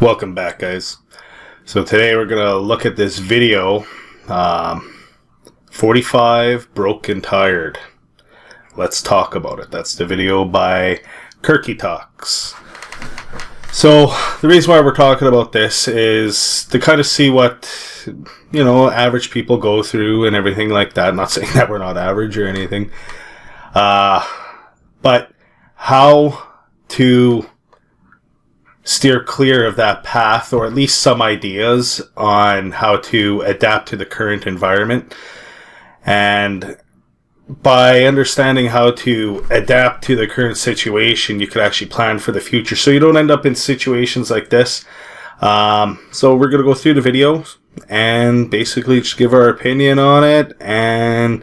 Welcome back, guys. So today we're going to look at this video, 45 Broke and Tired. Let's talk about it. That's the video by Kirky Talks. So the reason why we're talking about this is to kind of see what, average people go through and everything like that. Not saying that we're not average or anything. But how to steer clear of that path, or at least some ideas on how to adapt to the current environment. And by understanding how to adapt to the current situation, you could actually plan for the future, so you don't end up in situations like this. So we're going to go through the video and basically just give our opinion on it and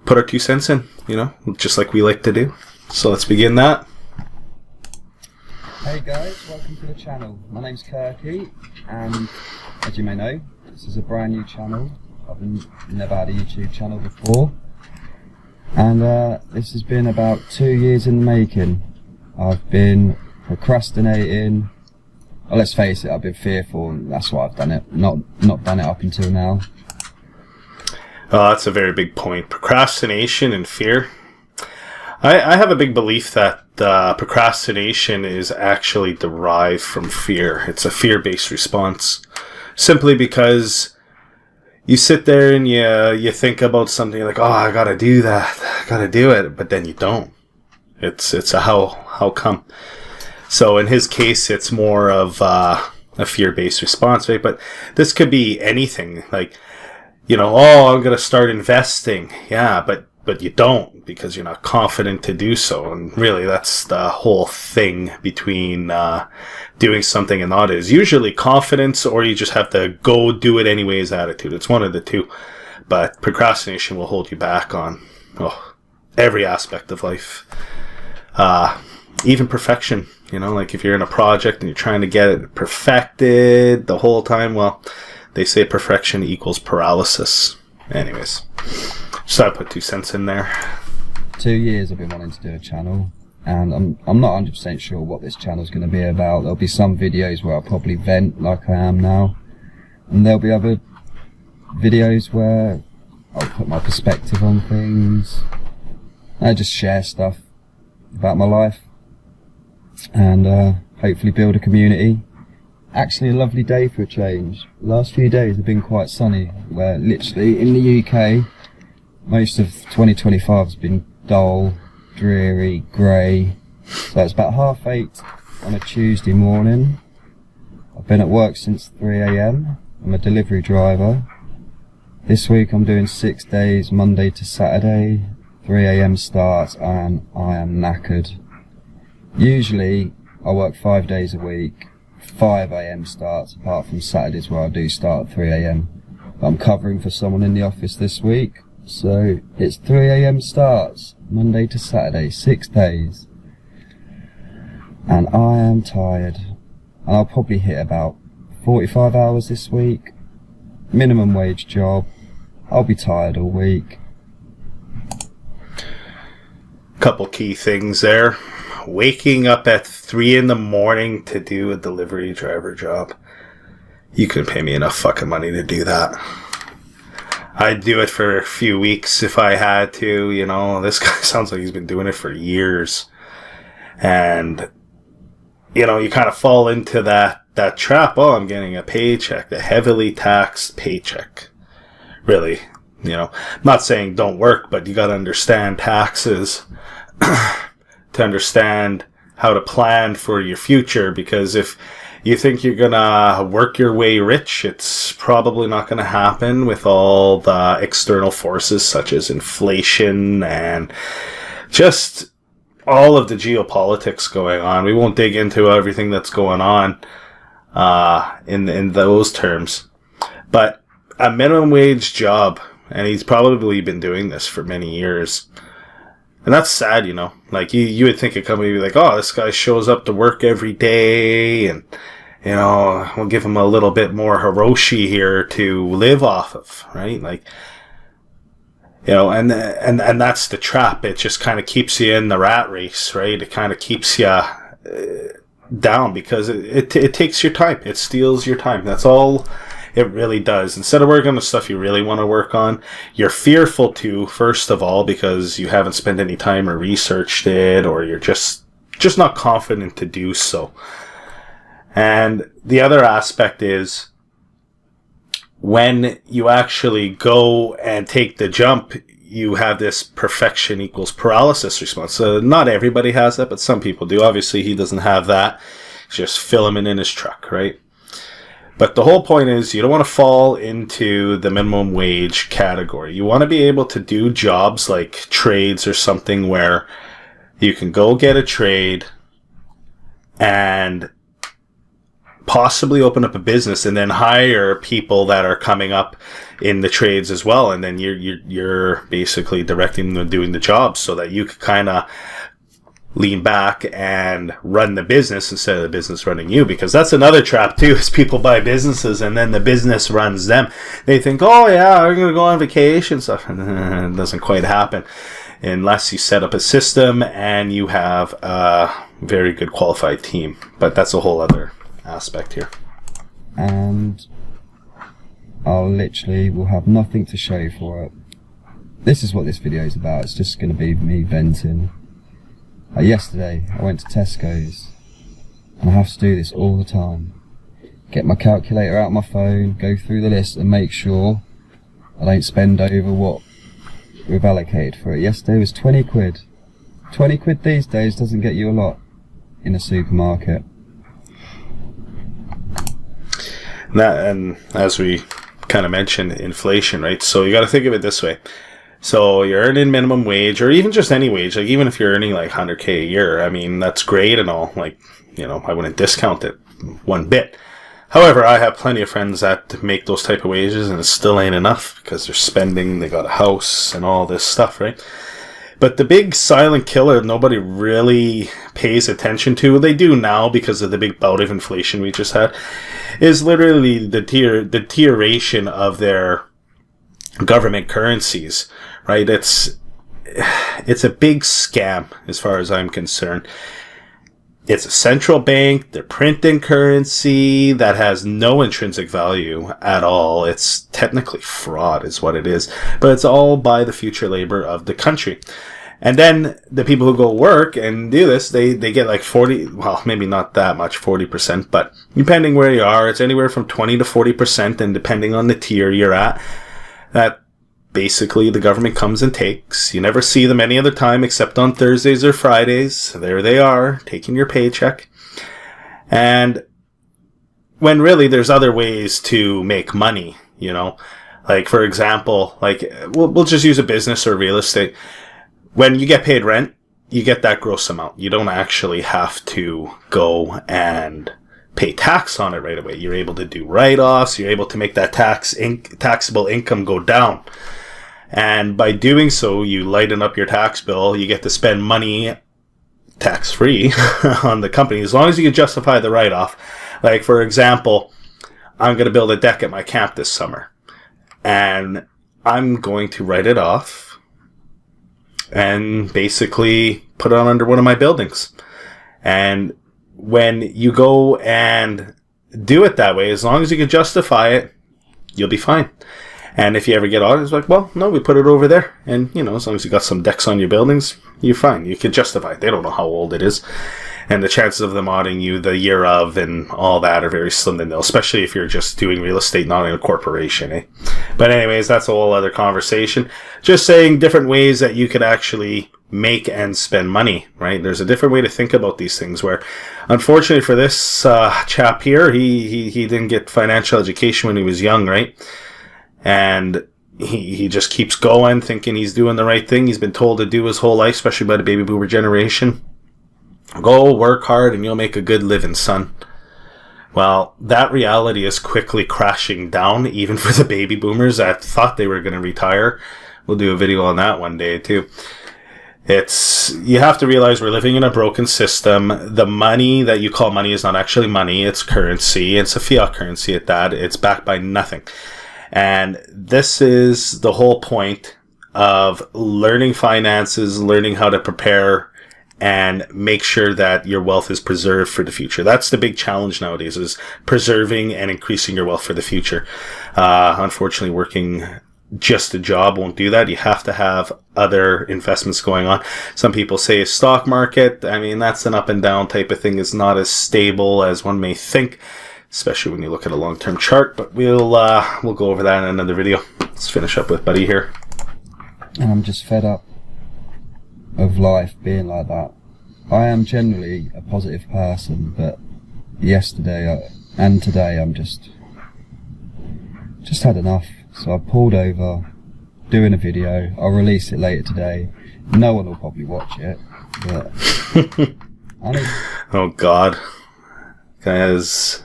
put our 2 cents in, just like we like to do. So let's begin that. Hey guys, welcome to the channel. My name's Kirky, and as you may know, this is a brand new channel. I've never had a YouTube channel before, and this has been about 2 years in the making. I've been procrastinating. Well, let's face it, I've been fearful, and that's why I've done it. Not done it up until now. Oh, that's a very big point. Procrastination and fear. I have a big belief that procrastination is actually derived from fear. It's a fear-based response. Simply because you sit there and you think about something like, oh, I gotta do that, I gotta do it, but then you don't. It's a how come? So in his case, it's more of a fear-based response, right? But this could be anything, like, oh, I'm gonna start investing. Yeah, but you don't, because you're not confident to do so. And really, that's the whole thing between doing something and not, is usually confidence, or you just have to go do it anyways attitude. It's one of the two. But procrastination will hold you back on every aspect of life. Even perfection. Like if you're in a project and you're trying to get it perfected the whole time, well, they say perfection equals paralysis. Anyways. So I put 2 cents in there. 2 years I've been wanting to do a channel, and I'm not 100% sure what this channel's going to be about. There'll be some videos where I'll probably vent like I am now, and there'll be other videos where I'll put my perspective on things. I just share stuff about my life, and hopefully build a community. Actually, a lovely day for a change. The last few days have been quite sunny, where literally in the UK most of 2025 has been dull, dreary, grey. So it's about 8:30 on a Tuesday morning. I've been at work since 3 AM. I'm a delivery driver. This week I'm doing 6 days, Monday to Saturday, 3 AM starts, and I am knackered. Usually I work 5 days a week, 5 AM starts, apart from Saturdays where I do start at 3 AM. I'm covering for someone in the office this week. So it's 3 AM starts, Monday to Saturday, 6 days. And I am tired. And I'll probably hit about 45 hours this week. Minimum wage job. I'll be tired all week. Couple key things there. Waking up at 3 in the morning to do a delivery driver job. You couldn't pay me enough fucking money to do that. I'd do it for a few weeks if I had to, This guy sounds like he's been doing it for years. And, you kind of fall into that trap. Oh, I'm getting a paycheck, a heavily taxed paycheck. Really, I'm not saying don't work, but you got to understand taxes to understand how to plan for your future, because if you think you're gonna work your way rich, it's probably not gonna happen with all the external forces such as inflation and just all of the geopolitics going on. We won't dig into everything that's going on in those terms. But a minimum wage job, and he's probably been doing this for many years. And that's sad, Like, you would think a company would be like, oh, this guy shows up to work every day, and, we'll give him a little bit more Hiroshi here to live off of, right? Like, and that's the trap. It just kind of keeps you in the rat race, right? It kind of keeps you down because it takes your time. It steals your time. That's all it really does. Instead of working on the stuff you really want to work on, you're fearful to, first of all, because you haven't spent any time or researched it, or you're just not confident to do so. And the other aspect is when you actually go and take the jump, you have this perfection equals paralysis response. So not everybody has that, but some people do. Obviously, he doesn't have that. It's just filament in his truck, right? But the whole point is you don't want to fall into the minimum wage category. You want to be able to do jobs like trades or something where you can go get a trade and possibly open up a business and then hire people that are coming up in the trades as well. And then you're basically directing them doing the jobs so that you can kind of lean back and run the business instead of the business running you, because that's another trap too, is people buy businesses and then the business runs them. They think, oh yeah, we're going to go on vacation stuff. And it doesn't quite happen unless you set up a system and you have a very good qualified team. But that's a whole other aspect here. And we'll have nothing to show for it. This is what this video is about. It's just going to be me venting. Like yesterday, I went to Tesco's, and I have to do this all the time. Get my calculator out of my phone, go through the list and make sure I don't spend over what we've allocated for it. Yesterday was 20 quid. 20 quid these days doesn't get you a lot in a supermarket. And as we kind of mentioned, inflation, right? So you got to think of it this way. So you're earning minimum wage, or even just any wage. Like even if you're earning like 100K a year, I mean, that's great and all. Like, you know, I wouldn't discount it one bit. However, I have plenty of friends that make those type of wages and it still ain't enough because they're spending, they got a house and all this stuff, right? But the big silent killer nobody really pays attention to, they do now because of the big bout of inflation we just had, is literally the deterioration of their government currencies, right? It's a big scam as far as I'm concerned. It's a central bank, they're printing currency that has no intrinsic value at all. It's technically fraud is what it is, but it's all by the future labor of the country. And then the people who go work and do this, they get like 40, well, maybe not that much, 40%, but depending where you are, it's anywhere from 20 to 40%, and depending on the tier you're at, that basically the government comes and takes. You never see them any other time except on Thursdays or Fridays. There they are, taking your paycheck. And when really there's other ways to make money, you know. Like, for example, like we'll just use a business or real estate. When you get paid rent, you get that gross amount. You don't actually have to go and pay tax on it right away. You're able to do write-offs. You're able to make that taxable income go down. And by doing so, you lighten up your tax bill. You get to spend money tax-free on the company, as long as you can justify the write-off. Like, for example, I'm going to build a deck at my camp this summer. And I'm going to write it off and basically put it on under one of my buildings. And when you go and do it that way, as long as you can justify it, you'll be fine. And if you ever get audited, it's like, well, no, we put it over there. And, you know, as long as you got some decks on your buildings, you're fine. You can justify it. They don't know how old it is. And the chances of them auditing you the year of and all that are very slim to nil, especially if you're just doing real estate, not in a corporation, eh? But anyways, that's a whole other conversation. Just saying different ways that you could actually make and spend money, right? There's a different way to think about these things where, unfortunately for this chap here, he didn't get financial education when he was young, right? And he just keeps going, thinking he's doing the right thing. He's been told to do his whole life, especially by the baby boomer generation. Go work hard and you'll make a good living, son. Well, that reality is quickly crashing down, even for the baby boomers that thought they were going to retire. We'll do a video on that one day, too. You have to realize we're living in a broken system. The money that you call money is not actually money. It's currency. It's a fiat currency at that. It's backed by nothing. And this is the whole point of learning finances, learning how to prepare and make sure that your wealth is preserved for the future. That's the big challenge nowadays, is preserving and increasing your wealth for the future. Unfortunately, working just a job won't do that. You have to have other investments going on. Some people say a stock market. I mean, that's an up and down type of thing. It's not as stable as one may think, especially when you look at a long-term chart, but we'll go over that in another video. Let's finish up with Buddy here. And I'm just fed up of life being like that. I am generally a positive person, but yesterday and today I'm just had enough. So I pulled over, doing a video. I'll release it later today. No one will probably watch it, but oh God, guy has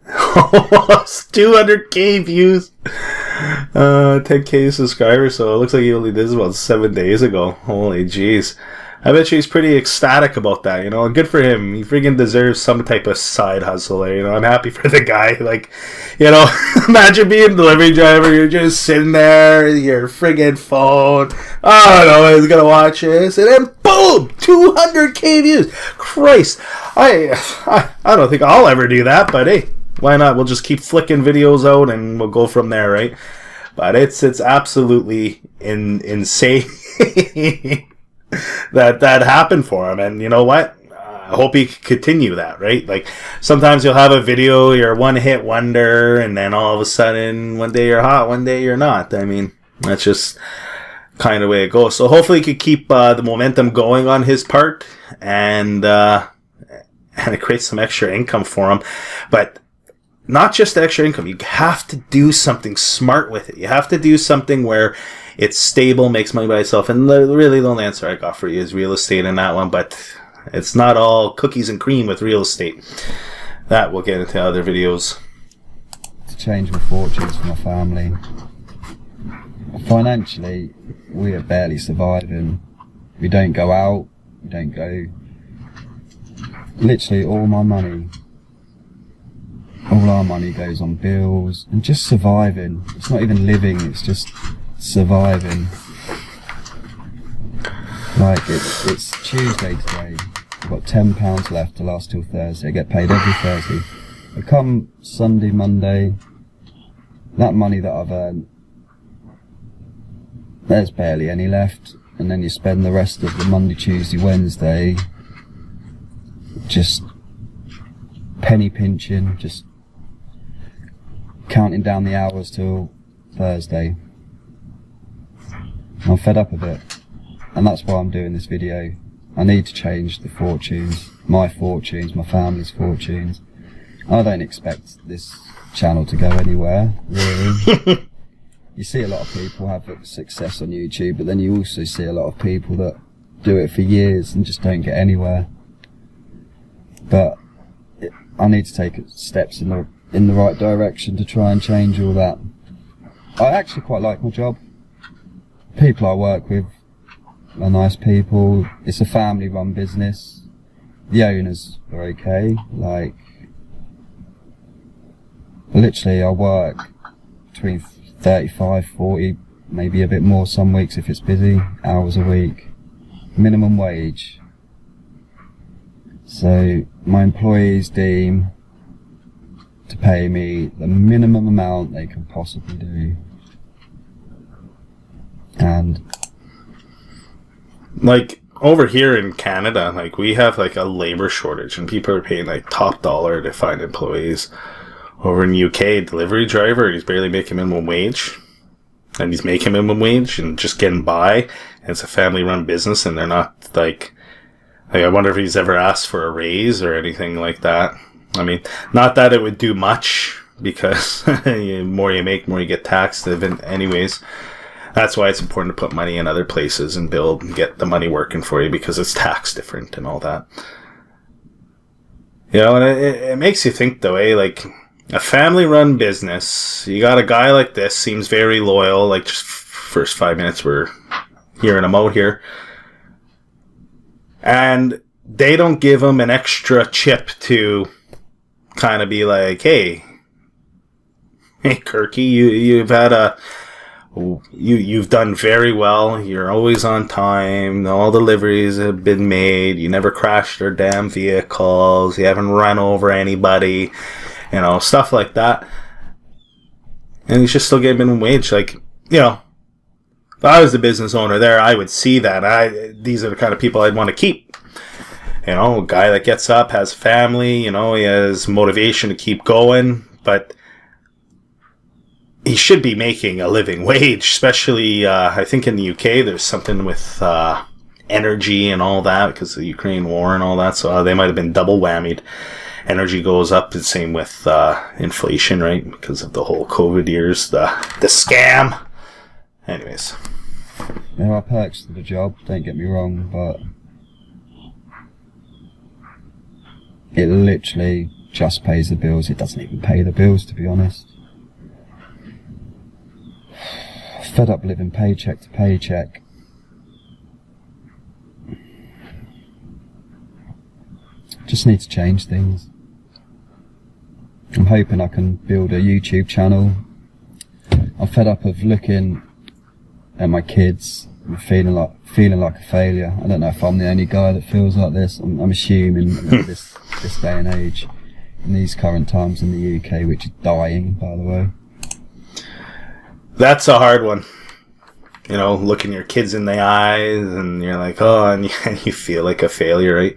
almost 200k views, 10k subscribers, so it looks like he only did this about 7 days ago. Holy jeez. I bet you he's pretty ecstatic about that, you know. Good for him. He freaking deserves some type of side hustle there, you know. I'm happy for the guy. Like, you know, imagine being a delivery driver. You're just sitting there, your friggin' phone. Oh, no, he's gonna watch this. And then, boom! 200k views. Christ. I don't think I'll ever do that, but hey, why not? We'll just keep flicking videos out and we'll go from there, right? But it's absolutely insane. that happened for him, and you know what? I hope he can continue that, right? Like, sometimes you'll have a video, you're a one-hit wonder, and then all of a sudden, one day you're hot, one day you're not. I mean, that's just kind of the way it goes. So hopefully he could keep the momentum going on his part, and it creates some extra income for him. But not just extra income, you have to do something smart with it. You have to do something where it's stable, makes money by itself. And really the only answer I got for you is real estate in that one, but it's not all cookies and cream with real estate. That we'll get into other videos. To change my fortunes for my family. Financially, we are barely surviving. We don't go out, we don't go... Literally all our money goes on bills and just surviving. It's not even living, it's just surviving. Like, it's Tuesday today. I've got £10 left to last till Thursday. I get paid every Thursday. I come Sunday, Monday, that money that I've earned, there's barely any left. And then you spend the rest of the Monday, Tuesday, Wednesday just penny pinching, just counting down the hours till Thursday. I'm fed up of it, and that's why I'm doing this video. I need to change the fortunes, my family's fortunes. I don't expect this channel to go anywhere, really. You see a lot of people have success on YouTube, but then you also see a lot of people that do it for years and just don't get anywhere. But I need to take steps in the right direction to try and change all that. I actually quite like my job. People I work with are nice people. It's a family-run business. The owners are okay. Like, literally I work between 35, 40, maybe a bit more some weeks if it's busy, hours a week. Minimum wage. So my employees deem to pay me the minimum amount they can possibly do. And like over here in Canada, like we have like a labor shortage and people are paying like top dollar to find employees. Over in UK, delivery driver, he's barely making minimum wage. And he's making minimum wage and just getting by. And it's a family run business and they're not like I wonder if he's ever asked for a raise or anything like that. I mean, not that it would do much, because the more you make, more you get taxed anyways. That's why it's important to put money in other places and build and get the money working for you, because it's taxed different and all that. You know, and it makes you think though, like a family-run business, you got a guy like this, seems very loyal, like just first 5 minutes we're hearing him out here. And they don't give him an extra chip to kind of be like, hey Kirky, you've had a You've done very well. You're always on time. All deliveries have been made. You never crashed their damn vehicles. You haven't run over anybody. You know, stuff like that. And he's just still getting minimum wage. Like, you know, if I was the business owner there, I would see that. These are the kind of people I'd want to keep. You know, a guy that gets up, has family, you know, he has motivation to keep going, but he should be making a living wage, especially, I think in the UK, there's something with energy and all that because of the Ukraine war and all that, so they might have been double whammied. Energy goes up, the same with inflation, right, because of the whole COVID years, the scam. Anyways. There are perks to the job, don't get me wrong, but it literally just pays the bills. It doesn't even pay the bills, to be honest. Fed up living paycheck to paycheck. Just need to change things. I'm hoping I can build a YouTube channel. I'm fed up of looking at my kids and feeling like a failure. I don't know if I'm the only guy that feels like this. I'm assuming that this day and age, in these current times in the UK, which is dying, by the way. That's a hard one. You know, looking your kids in the eyes and you're like, oh, and you feel like a failure, right?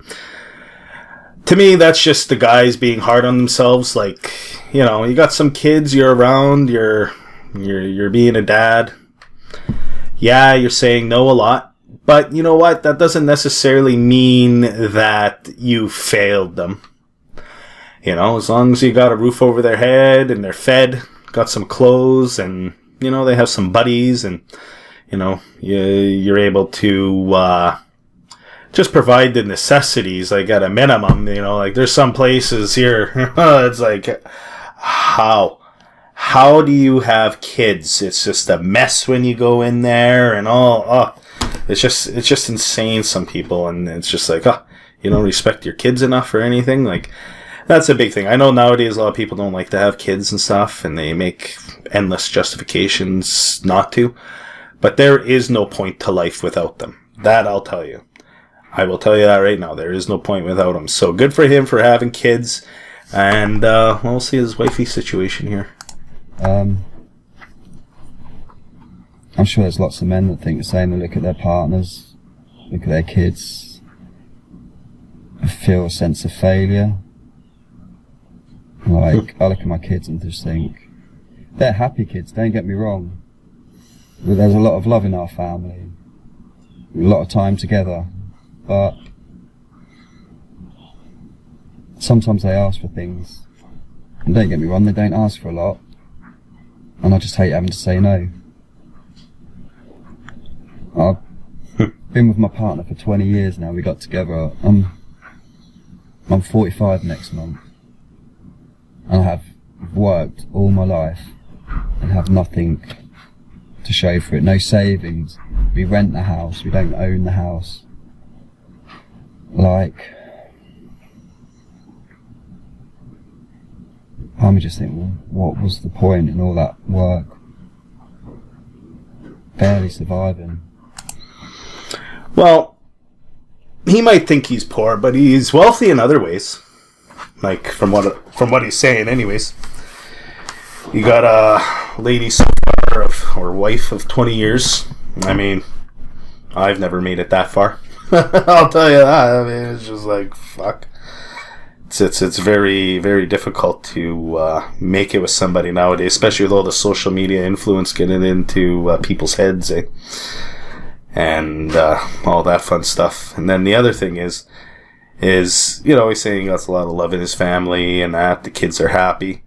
To me, that's just the guys being hard on themselves. Like, you know, you got some kids, you're around, you're being a dad. Yeah, you're saying no a lot. But you know what? That doesn't necessarily mean that you failed them. You know, as long as you got a roof over their head and they're fed, got some clothes, and you know, they have some buddies, and you know, you're able to just provide the necessities, like at a minimum. You know, like there's some places here, it's like, how do you have kids? It's just a mess when you go in there, and it's just insane. Some people, and it's just like, you don't respect your kids enough or anything. Like, that's a big thing. I know nowadays a lot of people don't like to have kids and stuff, and they make endless justifications not to. But there is no point to life without them. That I'll tell you. I will tell you that right now. There is no point without them. So good for him for having kids. And we'll see his wifey situation here. I'm sure there's lots of men that think the same. They look at their partners, look at their kids, and feel a sense of failure. Like, I look at my kids and just think, they're happy kids, don't get me wrong. But there's a lot of love in our family, a lot of time together, but sometimes they ask for things. And don't get me wrong, they don't ask for a lot. And I just hate having to say no. I've been with my partner for 20 years now. We got together. I'm 45 next month. And I have worked all my life and have nothing to show for it. No savings. We rent the house. We don't own the house. Like, I just think, well, what was the point in all that work? Barely surviving. Well, he might think he's poor, but he's wealthy in other ways. Like, from what he's saying, anyways. You got a lady or wife of 20 years. I mean, I've never made it that far. I'll tell you that. I mean, it's just like, fuck. It's very, very difficult to make it with somebody nowadays, especially with all the social media influence getting into people's heads, eh? And all that fun stuff. And then the other thing is, you know, he's saying he got a lot of love in his family and that the kids are happy.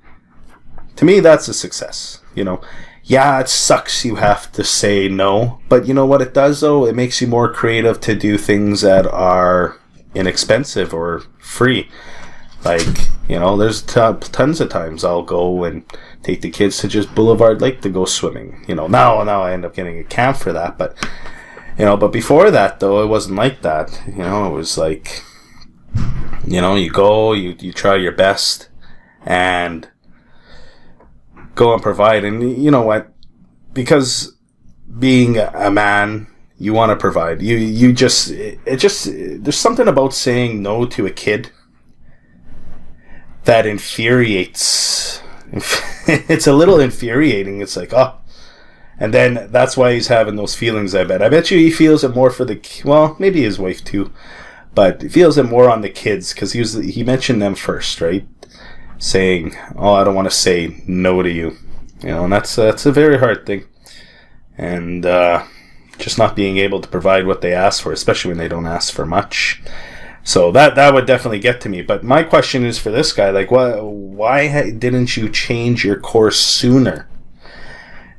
To me, that's a success. You know, yeah, it sucks you have to say no, but you know what it does though? It makes you more creative to do things that are inexpensive or free. Like, you know, there's tons of times I'll go and take the kids to just Boulevard Lake to go swimming. You know, now I end up getting a camp for that, but you know, but before that though, it wasn't like that. You know, it was like, you know, you go, you try your best and go and provide. And you know what? Because being a man, you want to provide. There's something about saying no to a kid that infuriates. It's a little infuriating. It's like, oh. And then that's why he's having those feelings, I bet. I bet you he feels it more for the... Well, maybe his wife too. But he feels it more on the kids, because he mentioned them first, right? Saying, oh, I don't want to say no to you. You know, and that's a very hard thing. And just not being able to provide what they ask for, especially when they don't ask for much. So that would definitely get to me. But my question is for this guy, like, why didn't you change your course sooner?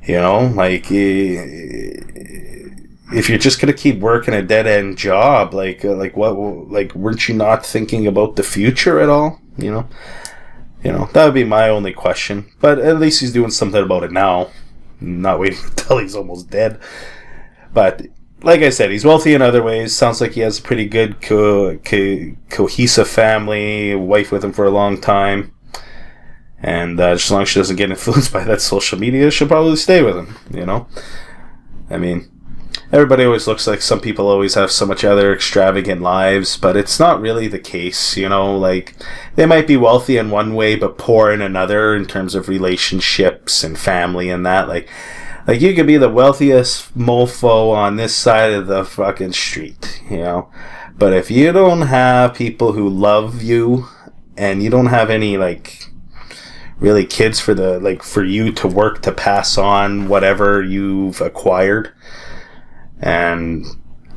You know, like, if you're just gonna keep working a dead end job, like weren't you not thinking about the future at all? You know, that would be my only question. But at least he's doing something about it now, not waiting until he's almost dead. But like I said, he's wealthy in other ways. Sounds like he has a pretty good cohesive family, wife with him for a long time. And as long as she doesn't get influenced by that social media, she'll probably stay with him, you know? I mean, everybody always looks like some people always have so much other extravagant lives, but it's not really the case, you know? Like, they might be wealthy in one way, but poor in another in terms of relationships and family and that. Like you could be the wealthiest mofo on this side of the fucking street, you know? But if you don't have people who love you, and you don't have any, like... really kids for you to work to pass on whatever you've acquired and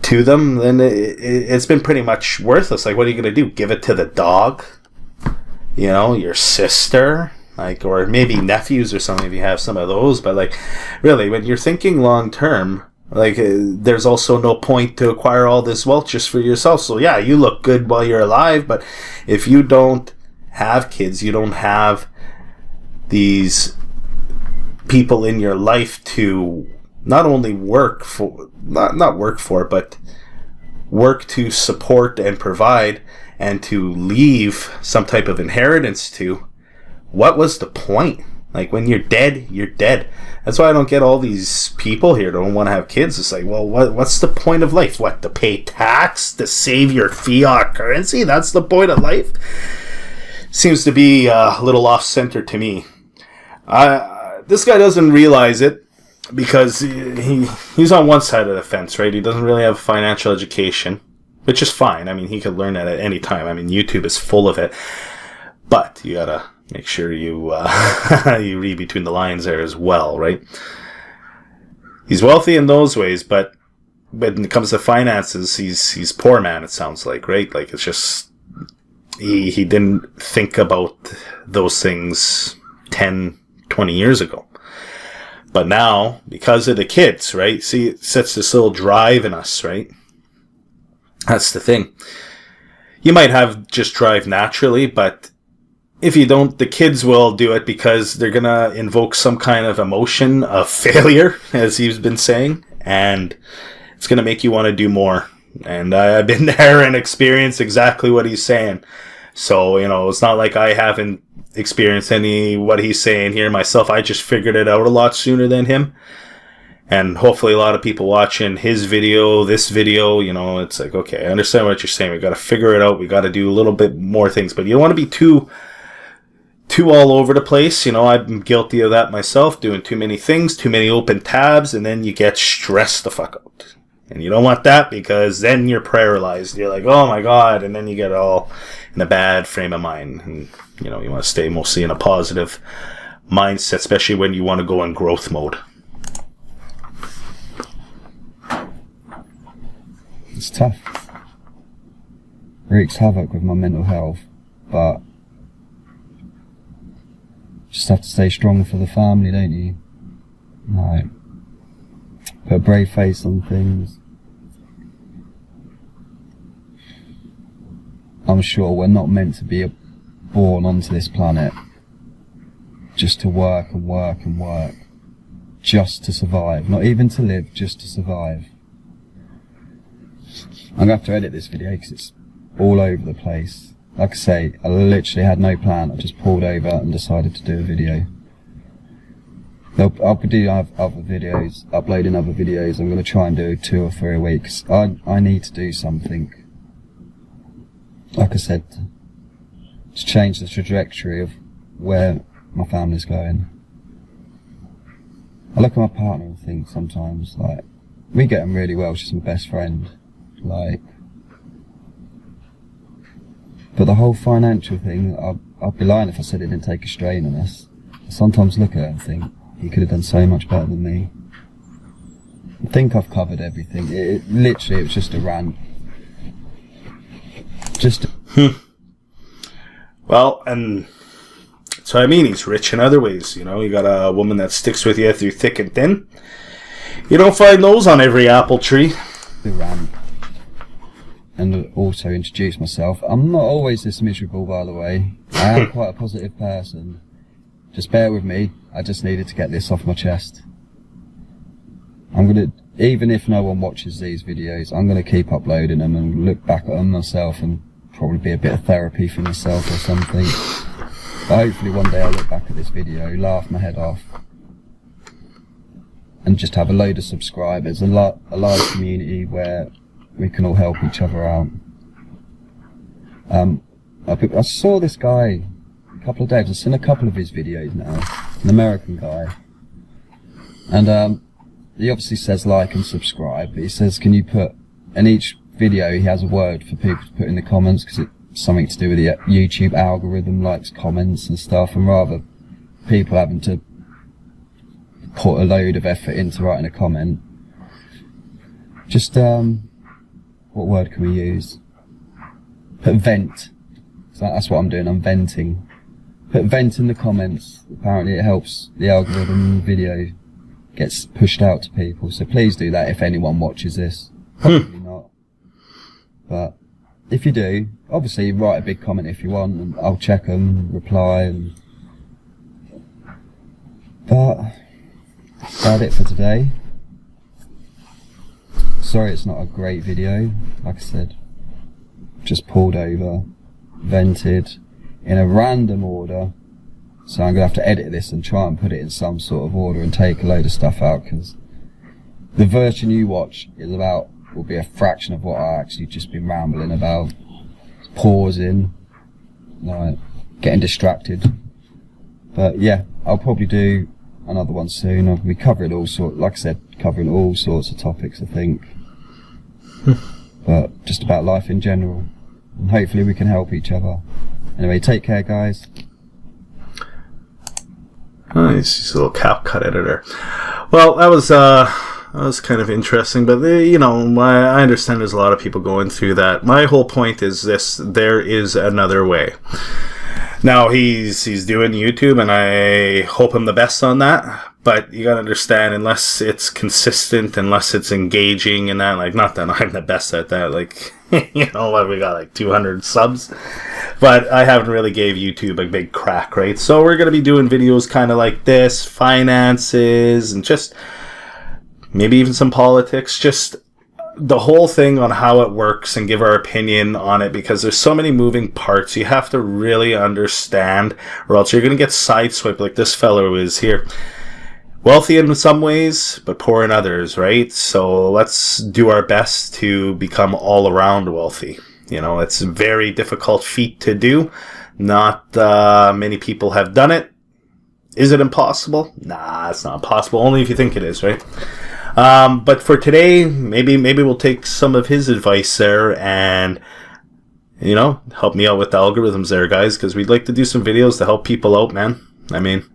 to them, then it's been pretty much worthless. Like, what are you going to do? Give it to the dog? You know, your sister? Like, or maybe nephews or something if you have some of those. But, like, really, when you're thinking long term, like, there's also no point to acquire all this wealth just for yourself. So, yeah, you look good while you're alive, but if you don't have kids, you don't have these people in your life to not only work for, but work to support and provide and to leave some type of inheritance to, what was the point? Like, when you're dead, you're dead. That's why I don't get all these people here that don't want to have kids. It's like, well, what's the point of life? What, to pay tax? To save your fiat currency? That's the point of life? Seems to be a little off-center to me. This guy doesn't realize it because he's on one side of the fence, right? He doesn't really have financial education, which is fine. I mean, he could learn that at any time. I mean, YouTube is full of it. But you gotta make sure you you read between the lines there as well, right? He's wealthy in those ways, but when it comes to finances, he's poor man, it sounds like, right? Like, it's just he didn't think about those things 10, 20 years ago. But now, because of the kids, right? See, it sets this little drive in us, right? That's the thing. You might have just drive naturally, but if you don't, the kids will do it because they're going to invoke some kind of emotion of failure, as he's been saying, and it's going to make you want to do more. And I've been there and experienced exactly what he's saying. So, you know, it's not like I haven't experienced what he's saying here myself. I just figured it out a lot sooner than him. And hopefully a lot of people watching his video, this video, you know, it's like, okay, I understand what you're saying. We got to figure it out. We got to do a little bit more things. But you don't want to be too all over the place. You know, I'm guilty of that myself, doing too many things, too many open tabs, and then you get stressed the fuck out. And you don't want that, because then you're paralyzed. You're like, oh my God, and then you get all in a bad frame of mind. And, you know, you want to stay mostly in a positive mindset, especially when you want to go in growth mode. It's tough. Wreaks havoc with my mental health, but just have to stay strong for the family, don't you? Like, put a brave face on things. I'm sure we're not meant to be born onto this planet just to work and work and work, just to survive. Not even to live, just to survive. I'm going to have to edit this video because it's all over the place. Like I say, I literally had no plan. I just pulled over and decided to do a video. I'll do other videos, uploading other videos. I'm going to try and do 2 or 3 a week. I need to do something, like I said, to change the trajectory of where my family's going. I look at my partner and think sometimes, like, we get on really well, she's my best friend, like, but the whole financial thing, I'd be lying if I said it didn't take a strain on us. I sometimes look at her and think, he could have done so much better than me. I think I've covered everything. It was just a rant. Well, and so I mean, he's rich in other ways. You know, you got a woman that sticks with you through thick and thin. You don't find those on every apple tree. The rant. And also introduce myself. I'm not always this miserable, by the way. I am quite a positive person. Just bear with me. I just needed to get this off my chest. Even if no one watches these videos, I'm gonna keep uploading them and look back at them myself and probably be a bit of therapy for myself or something. But hopefully one day I'll look back at this video, laugh my head off, and just have a load of subscribers, a large community where we can all help each other out. I saw this guy a couple of days. I've seen a couple of his videos now. An American guy, and he obviously says like and subscribe, but he says, can you put in each video he has a word for people to put in the comments, because it's something to do with the YouTube algorithm likes comments and stuff, and rather people having to put a load of effort into writing a comment, just what word can we use? Put vent. So that's what I'm doing, I'm venting. Put vent in the comments. Apparently it helps the algorithm. The video gets pushed out to people, so please do that if anyone watches this. Probably not, but if you do, obviously write a big comment if you want, and I'll check them, reply, but that's about it for today. Sorry it's not a great video. Like I said, just pulled over, vented in a random order, so I'm gonna have to edit this and try and put it in some sort of order and take a load of stuff out, because the version you watch will be a fraction of what I actually just been rambling about, pausing, like getting distracted. But yeah, I'll probably do another one soon. I'll be covering like I said, covering all sorts of topics, I think. But just about life in general, and hopefully we can help each other. Anyway, take care, guys. Nice, he's a little CapCut editor. Well, that was kind of interesting, but you know, I understand there's a lot of people going through that. My whole point is this: there is another way. Now he's doing YouTube, and I hope him the best on that. But you gotta understand, unless it's consistent, unless it's engaging, and that, like, not that I'm the best at that, like, you know what, we got like 200 subs, but I haven't really gave YouTube a big crack, right? So we're gonna be doing videos kind of like this, finances, and just maybe even some politics, just the whole thing on how it works, and give our opinion on it, because there's so many moving parts. You have to really understand, or else you're going to get sideswiped like this fellow is here. Wealthy in some ways, but poor in others, right? So let's do our best to become all around wealthy. You know, it's a very difficult feat to do. Not many people have done it. Is it impossible? Nah, it's not impossible. Only if you think it is, right? But for today, maybe we'll take some of his advice there, and, you know, help me out with the algorithms there, guys, because we'd like to do some videos to help people out, man. I mean,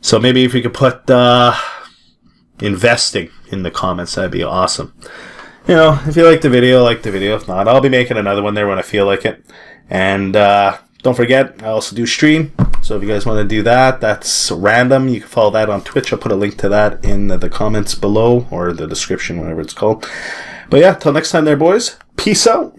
so maybe if we could put investing in the comments, that'd be awesome. You know, if you like the video, like the video. If not, I'll be making another one there when I feel like it. And don't forget, I also do stream. So if you guys want to do that, that's random. You can follow that on Twitch. I'll put a link to that in the comments below, or the description, whatever it's called. But yeah, till next time there, boys. Peace out.